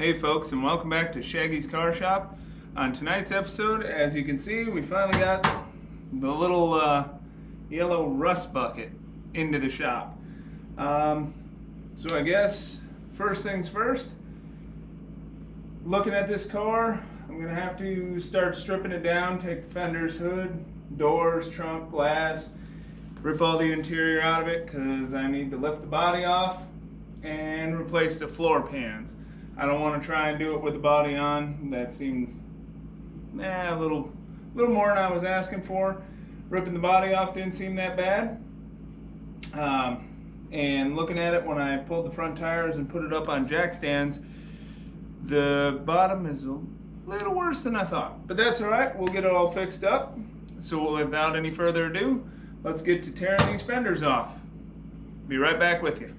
Hey folks, and welcome back to Shaggy's Car Shop. On tonight's episode, as you can see, we finally got the little yellow rust bucket into the shop. So I guess first things first, looking at this car, I'm going to have to start stripping it down, take the fenders, hood, doors, trunk, glass, rip all the interior out of it because I need to lift the body off and replace the floor pans. I don't want to try and do it with the body on. That seemed a little more than I was asking for. Ripping the body off didn't seem that bad. And looking at it when I pulled the front tires and put it up on jack stands, the bottom is a little worse than I thought. But that's alright, we'll get it all fixed up. So without any further ado, let's get to tearing these fenders off. Be right back with you.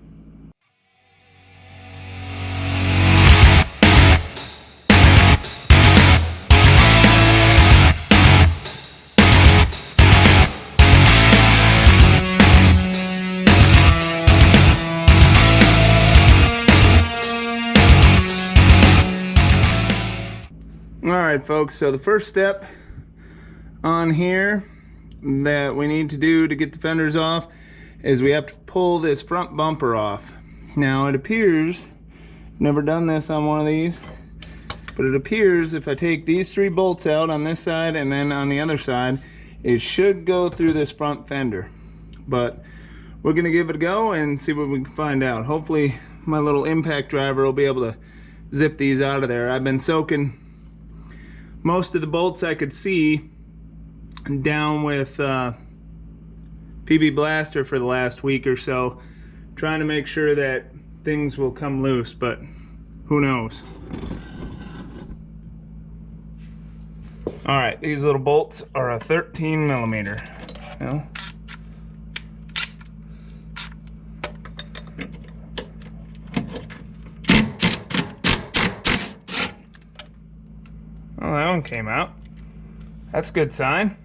Alright folks, so the first step on here that we need to do to get the fenders off is we have to pull this front bumper off. Now it appears, never done this on one of these, but it appears if I take these three bolts out on this side and then on the other side, it should go through this front fender. But we're going to give it a go and see what we can find out. Hopefully my little impact driver will be able to zip these out of there. I've been soaking most of the bolts I could see down with PB Blaster for the last week or so, trying to make sure that things will come loose, but who knows. Alright, these little bolts are a 13 millimeter. Well, that one came out. That's a good sign.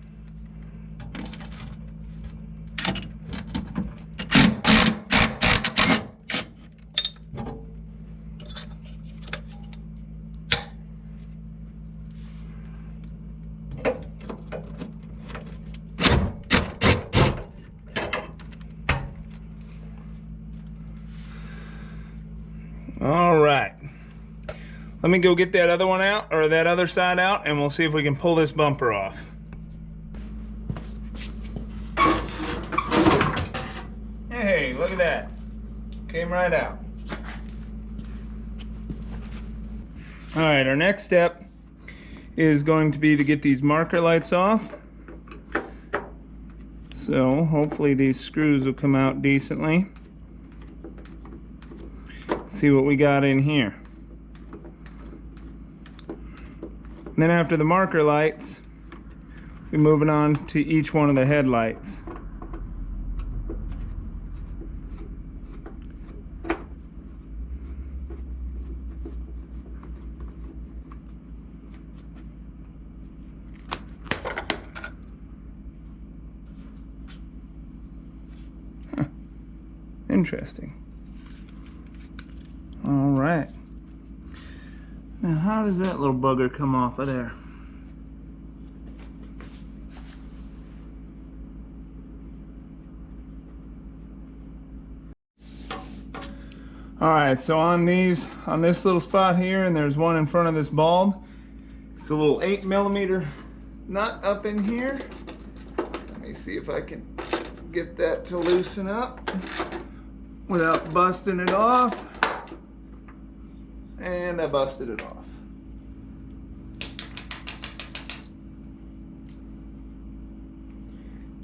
All right. Let me go get that other one out, or that other side out, and we'll see if we can pull this bumper off. Hey, look at that. Came right out. Alright, our next step is going to be to get these marker lights off. So, hopefully these screws will come out decently. See what we got in here. Then after the marker lights, we're moving on to each one of the headlights. Huh. Interesting. All right. Now how does that little bugger come off of there? Alright, so on this little spot here, and there's one in front of this bulb, it's a little 8 millimeter nut up in here. Let me see if I can get that to loosen up without busting it off. And I busted it off.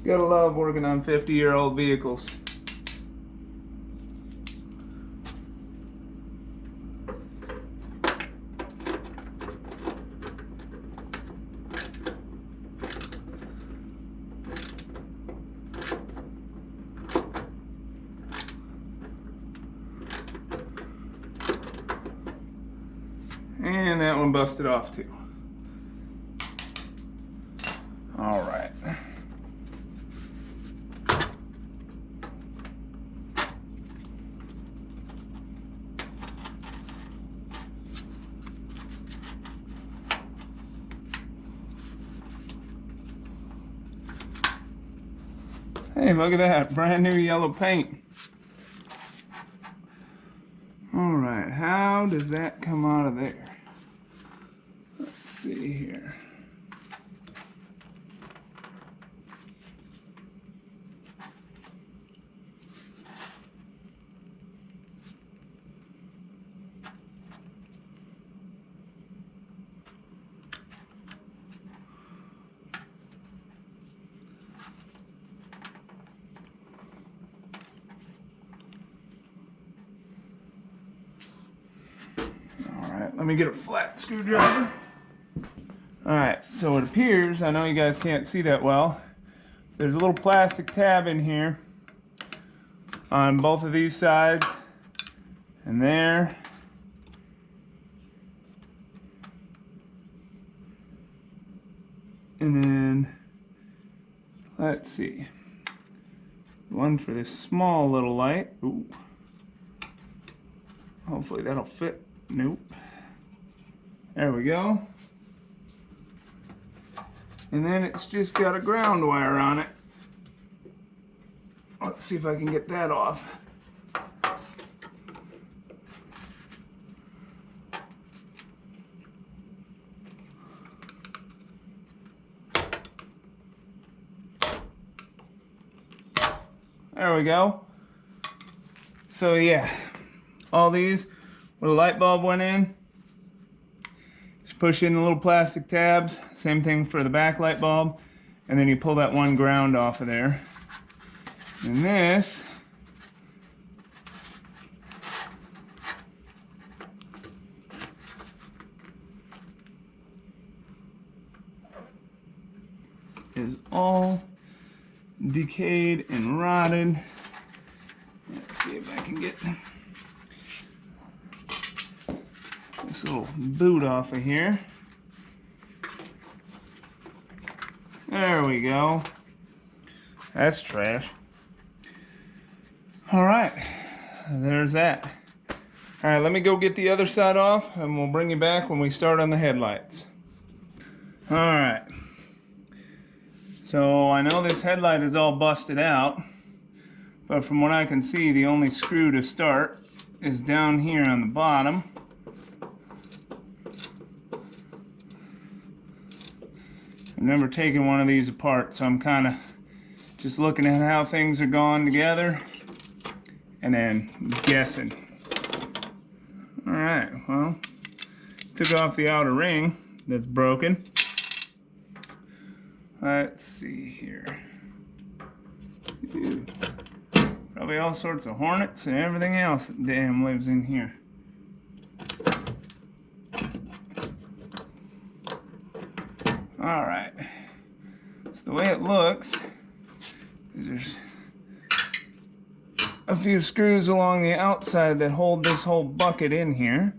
Gotta love working on 50-year-old vehicles. And that one busted off too. All right. Hey, look at that, brand new yellow paint. All right, how does that come out of there? Let's see here. Let me get a flat screwdriver. Alright, so it appears, I know you guys can't see that well, there's a little plastic tab in here on both of these sides, and there. And then, let's see, one for this small little light. Ooh. Hopefully that'll fit. Nope. There we go. And then it's just got a ground wire on it. Let's see if I can get that off. There we go. So yeah, all these where the light bulb went in, just push in the little plastic tabs. Same thing for the back light bulb, and then you pull that one ground off of there. And this is all decayed and rotted. Let's see if I can get this little boot off of here. There we go. That's trash. Alright, there's that. Alright, let me go get the other side off and we'll bring you back when we start on the headlights. Alright. So I know this headlight is all busted out, but from what I can see, the only screw to start is down here on the bottom. I've never taken one of these apart, so I'm kind of just looking at how things are going together and then guessing. Alright, well, took off the outer ring that's broken. Let's see here. Dude, probably all sorts of hornets and everything else that damn lives in here. Alright, so the way it looks is there's a few screws along the outside that hold this whole bucket in here.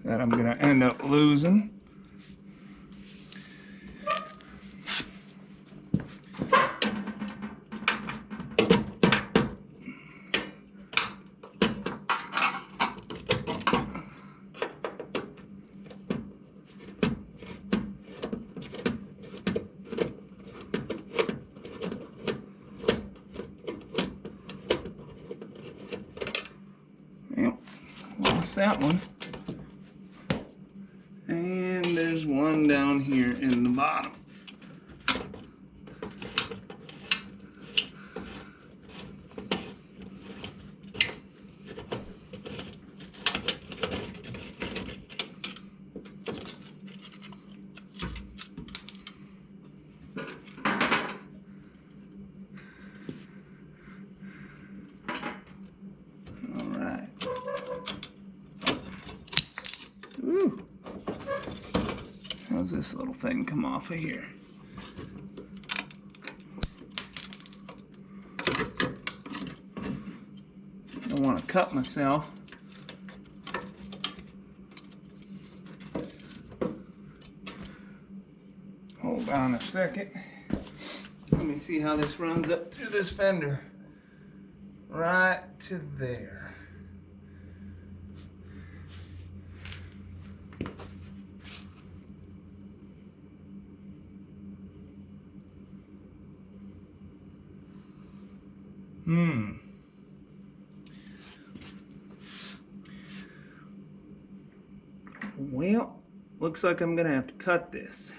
That I'm going to end up losing. Yep, lost that one. And there's one down here in the bottom. All right. Ooh. How's this little thing come off of here? I don't want to cut myself. Hold on a second. Let me see how this runs up through this fender. Right to there. Well, looks like I'm gonna have to cut this.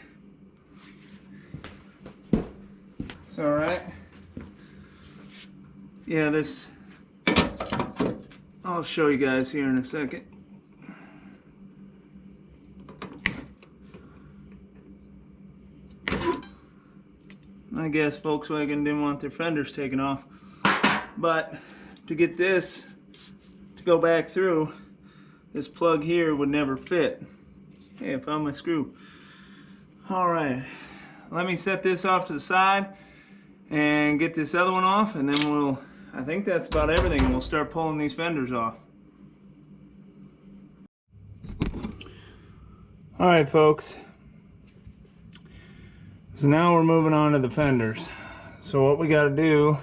It's all right. Yeah, this, I'll show you guys here in a second. I guess Volkswagen didn't want their fenders taken off, but to get this to go back through, this plug here would never fit. Hey, I found my screw. All right, let me set this off to the side and get this other one off, and then I think that's about everything. We'll start pulling these fenders off. All right, folks. So now we're moving on to the fenders. So what we got to do,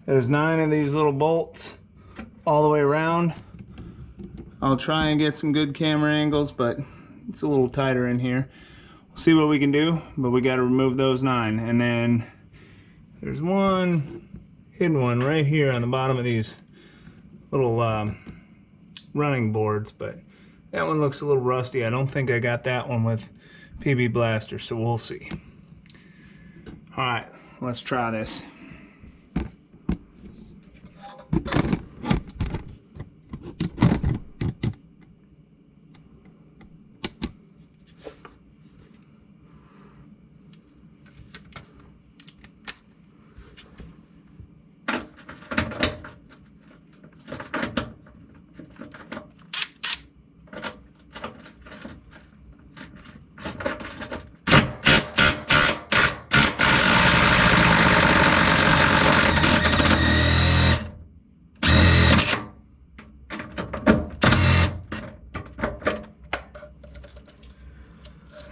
there's 9 of these little bolts all the way around. I'll try and get some good camera angles, but it's a little tighter in here. We'll see what we can do, but we got to remove those 9. And then there's one hidden one right here on the bottom of these little running boards, but that one looks a little rusty. I don't think I got that one with PB Blaster, so we'll see. All right, let's try this.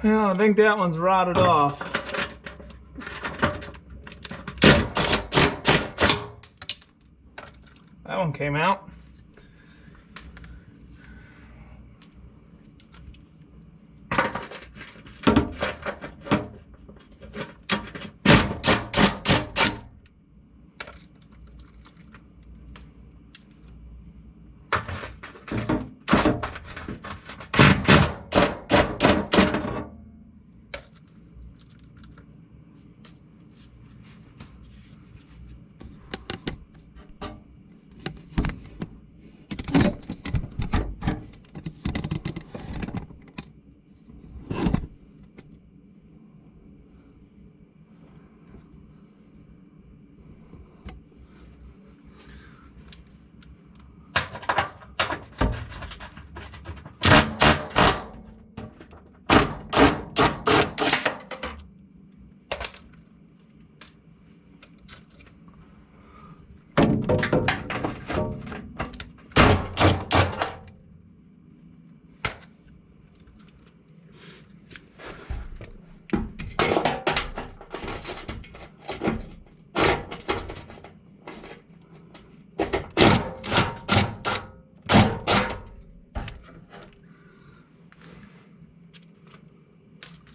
Well, I think that one's rotted off. That one came out.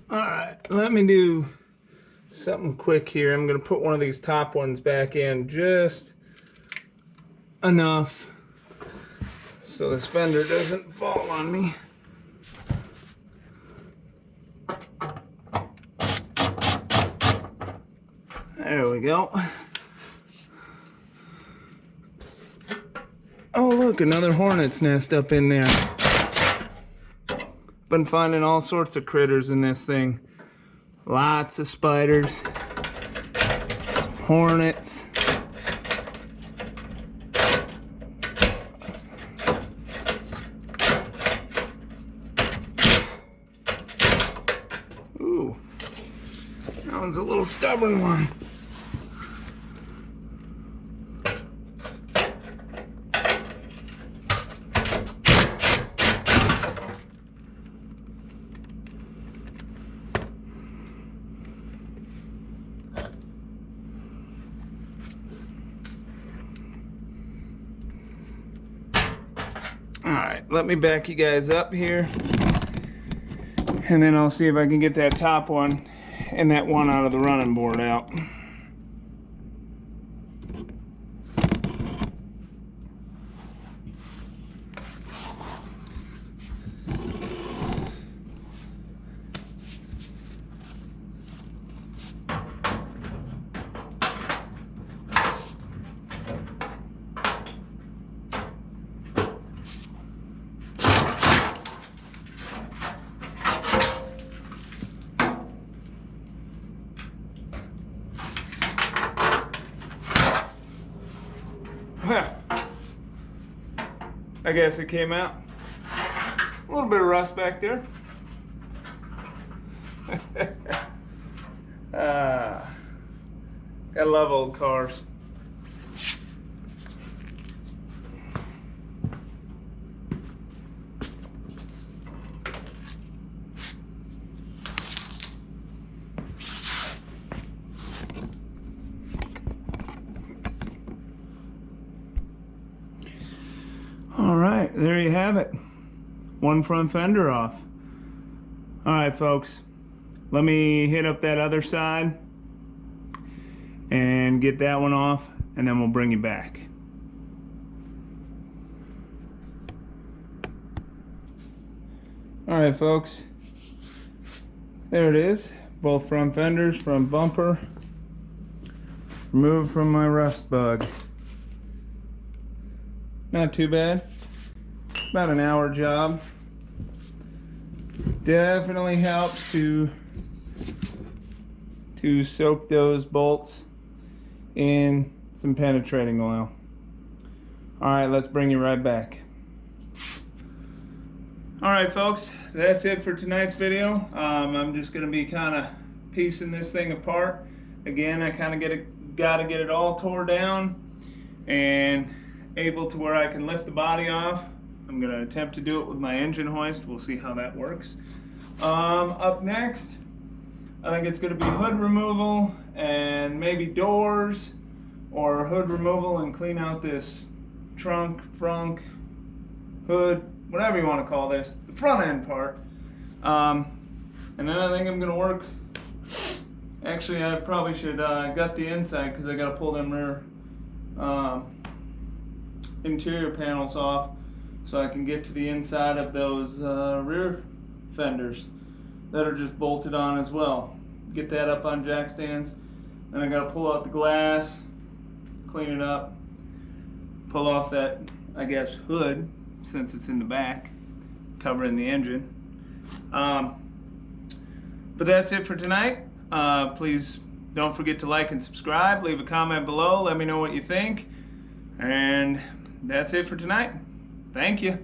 Alright, let me do something quick here. I'm going to put one of these top ones back in just enough so this fender doesn't fall on me. There we go. Oh look, another hornet's nest up in there. Been finding all sorts of critters in this thing. Lots of spiders, hornets. Ooh, that one's a little stubborn one. Alright, let me back you guys up here, and then I'll see if I can get that top one and that one out of the running board out. Well, I guess it came out. A little bit of rust back there. I love old cars. All right, there you have it. One front fender off. All right, folks, let me hit up that other side and get that one off, and then we'll bring you back. All right, folks, there it is. Both front fenders, front bumper, removed from my rust bug. Not too bad. About an hour job. Definitely helps to soak those bolts in some penetrating oil. Alright, let's bring you right back. Alright folks, that's it for tonight's video. I'm just going to be kind of piecing this thing apart. Again, I kind of got to get it all tore down and able to where I can lift the body off. I'm going to attempt to do it with my engine hoist. We'll see how that works. Up next, I think it's going to be hood removal and maybe doors, or hood removal and clean out this trunk, frunk, hood, whatever you want to call this, the front end part. And then I think I'm going to work, actually I probably should gut the inside, because I got to pull them rear interior panels off so I can get to the inside of those rear fenders that are just bolted on as well. Get that up on jack stands. Then I got to pull out the glass, clean it up, pull off that, I guess, hood, since it's in the back, covering the engine. But that's it for tonight. Please don't forget to like and subscribe. Leave a comment below. Let me know what you think. And that's it for tonight. Thank you.